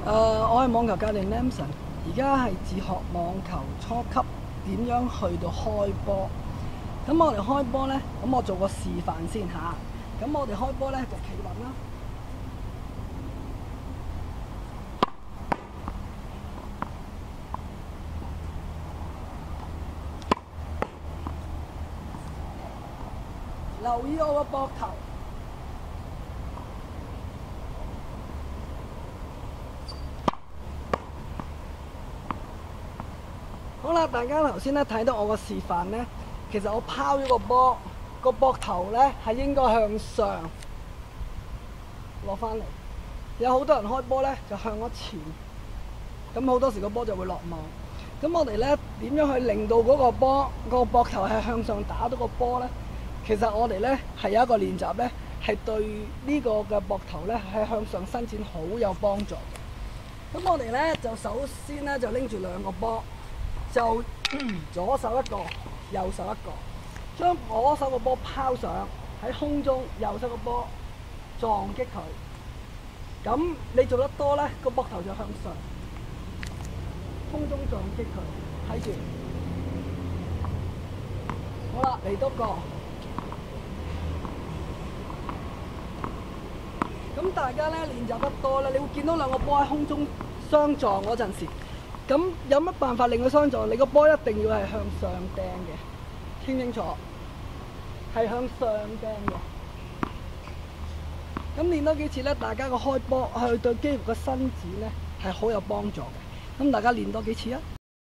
我係網球教練 Lamson，而家係自學網球初級點樣去到開波。咁我哋開波呢，咁我做個示範先嚇。咁我哋開波呢，就企穩啦。留意我個膊頭。好啦，大家頭先咧睇到我個示範呢，其實我拋咗個波，個膊頭呢係應該向上攞翻嚟。有好多人開波呢就向咗前，咁好多時個波就會落網。咁我哋呢點樣去令到嗰個波個膊頭係向上打到個波呢？其實我哋呢係有一個練習呢，係對呢個嘅膊頭呢係向上伸展好有幫助嘅。咁我哋呢就首先呢就拎住兩個波。就左手一個，右手一個，將左手個波拋上喺空中，右手個波撞擊佢。咁你做得多呢，個膊頭就向上，空中撞擊佢，睇住。好啦，嚟多個。咁大家呢練習得多呢，你會見到兩個波喺空中相撞嗰陣時。咁有乜辦法令佢相撞？你個波一定要係向上掟嘅，聽清楚，係向上掟嘅。咁練多幾次咧，大家個開波去對肌肉嘅伸展咧係好有幫助嘅。咁大家練多幾次啊！